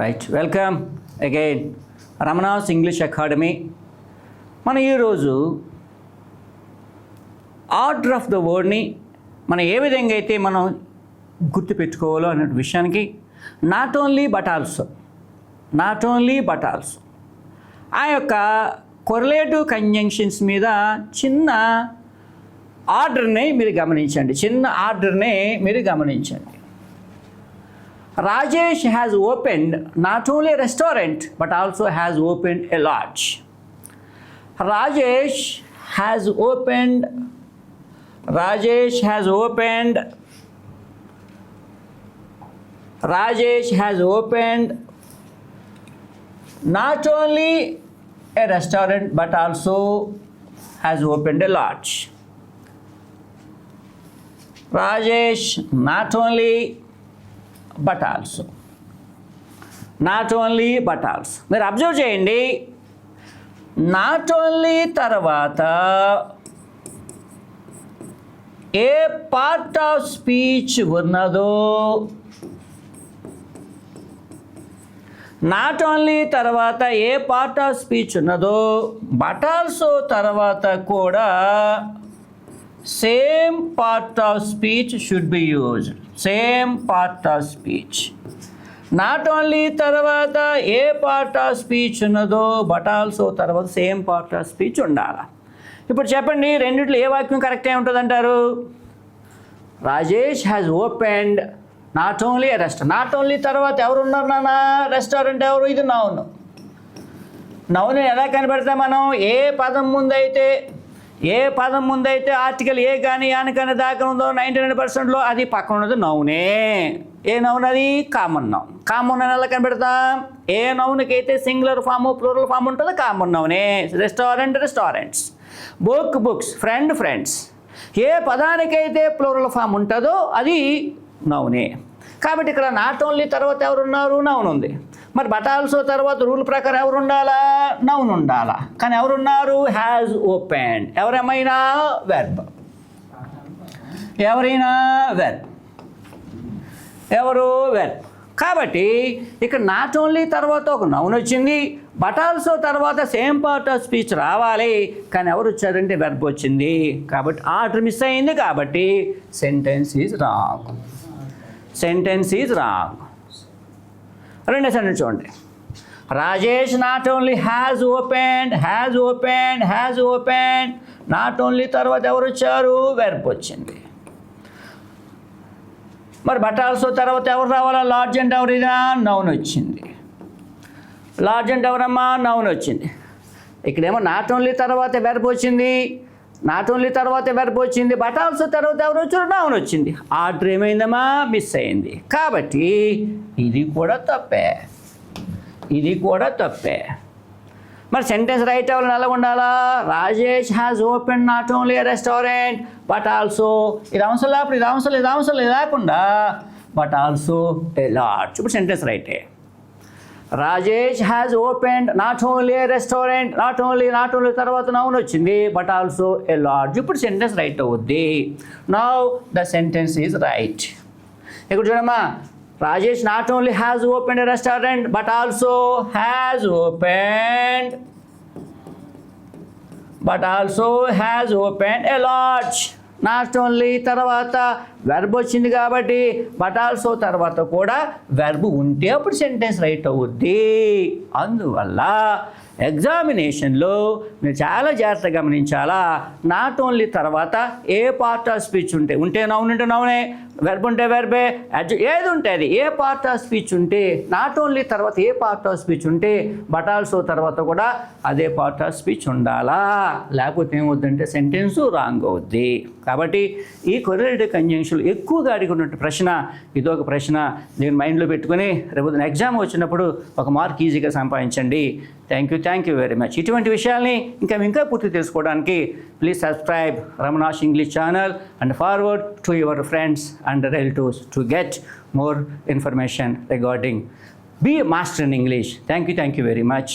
Right, welcome again Ramana's English academy. మనం ఈరోజు order of the వర్డ్ని మనం ఏ విధంగా అయితే మనం గుర్తుపెట్టుకోవాలో అనే విషయానికి నాట్ ఓన్లీ బట్ ఆల్సో ఆ యొక్క కొరిలేటివ్ కంజంక్షన్స్ మీద చిన్న ఆర్డర్ని మీరు గమనించండి. Rajesh has opened not only a restaurant but also has opened a lodge. Rajesh has opened not only a restaurant but also has opened a lodge. Rajesh not only but also మీరు observe చేయండి. Not only తర్వాత ఏ part of speech ఉన్నదో, but also తర్వాత కూడా same part of speech should be used. Not only తర్వాత ఏ part of speech ఉన్నదో but also తర్వాత same part of speech ఉండాలి. ఇప్పుడు చెప్పండి, రెండిట్లో ఏ వాక్యం కరెక్ట్ అయి ఉంటుంది అంటారు? Rajesh has opened not only a restaurant. Not only తర్వాత ఎవరు ఉన్నారు నాన్న? రెస్టారెంట్ ఎవరు? ఇది నౌన్ ఎలా కనిపెడతాం మనం? ఏ పదం ముందైతే ఆర్టికల్ ఏ కానీ యాన్ కానీ దాకా ఉందో 99%లో అది పక్కన ఉన్నది నౌనే. ఏ నౌన్ అది? కామన్ నౌన్ ఎలా కనిపెడతాం? ఏ నౌన్కి అయితే సింగులర్ ఫాము ప్లూరల్ ఫామ్ ఉంటుందో కామన్ నౌనే. Restaurants, books, friends. ఏ పదానికైతే ప్లూరల్ ఫామ్ ఉంటుందో అది నౌనే. కాబట్టి ఇక్కడ నాట్ ఓన్లీ తర్వాత ఎవరున్నారు? నౌన్ ఉంది. మరి బట్ ఆల్సో తర్వాత రూల్ ప్రకారం ఎవరు ఉండాలా? నౌన్ ఉండాలా. కానీ ఎవరున్నారు? Has opened. ఎవరైనా వెర్బ్. కాబట్టి ఇక్కడ నాట్ ఓన్లీ తర్వాత ఒక నౌన్ వచ్చింది, బట్ ఆల్సో తర్వాత సేమ్ పార్ట్ ఆఫ్ స్పీచ్ రావాలి. కానీ ఎవరు వచ్చారంటే వెర్బ్ వచ్చింది. కాబట్టి ఆర్డర్ మిస్ అయింది. కాబట్టి సెంటెన్స్ ఈజ్ రాంగ్. రెండో సెంటెన్స్ చూడండి. Rajesh not only has opened. Not only తర్వాత ఎవరు వచ్చారు? వెర్బ్ వచ్చింది. మరి బట్ ఆల్సో తర్వాత ఎవరు రావాలా? లార్జ్ అంటే ఎవరిదా? నౌన్ వచ్చింది. ఇక్కడేమో నాట్ ఓన్లీ తర్వాత వెర్బ్ వచ్చింది, బట్ ఆల్సో తర్వాత ఎవరు వచ్చారు? నౌన్ వచ్చింది. ఆర్డర్ ఏమైందమ్మా? మిస్ అయింది. కాబట్టి ఇది కూడా తప్పే. మరి సెంటెన్స్ రైట్ అవ్వాలని ఎలా ఉండాలా? Rajesh has open not only a restaurant but also, ఇది అవసరం లేకుండా బట్ ఆల్సో ఎ లాడ్జ్. ఇప్పుడు సెంటెన్స్ రైటే. Rajesh has opened not only a restaurant. Not only తర్వాత నౌన్ వచ్చింది, బట్ ఆల్సో ఎ లాడ్జ్. ఇప్పుడు సెంటెన్స్ రైట్ అవుద్ది. Now the sentence is right. ఇక్కడ చూడమ్మా, Rajesh not only has opened a restaurant but also has opened a lodge. Not only తర్వాత verb వచ్చింది కాబట్టి but also తర్వాత కూడా వెర్బ్ ఉంటే అప్పుడు సెంటెన్స్ రైట్ అవుద్ది. అందువల్ల ఎగ్జామినేషన్లో మీరు చాలా జాగ్రత్తగా గమనించాలా. నాట్ ఓన్లీ తర్వాత ఏ పార్ట్ ఆఫ్ స్పీచ్ ఉంటే నౌనే, వెర్బ్ ఉంటే వెర్బే, ఏది ఉంటే అది. ఏ పార్ట్ ఆఫ్ స్పీచ్ ఉంటే నాట్ ఓన్లీ తర్వాత ఏ పార్ట్ ఆఫ్ స్పీచ్ ఉంటే బట్ ఆల్సో తర్వాత కూడా అదే పార్ట్ ఆఫ్ స్పీచ్ ఉండాలా. లేకపోతే ఏమవుద్దంటే సెంటెన్స్ రాంగ్ అవుద్ది. కాబట్టి ఈ కొరిలేటివ్ కంజంక్షన్ ఎక్కువగా అడిగినటువంటి ప్రశ్న ఇదొక ప్రశ్న. దీన్ని మైండ్లో పెట్టుకుని రేపు ఎగ్జామ్ వచ్చినప్పుడు ఒక మార్క్ ఈజీగా సంపాదించండి. Thank you very much. ఇటువంటి విషయాల్ని ఇంకా పూర్తి తెలుసుకోవడానికి please subscribe Ramana's English channel and forward to your friends and relatives to get more information regarding be a master in English. Thank you very much.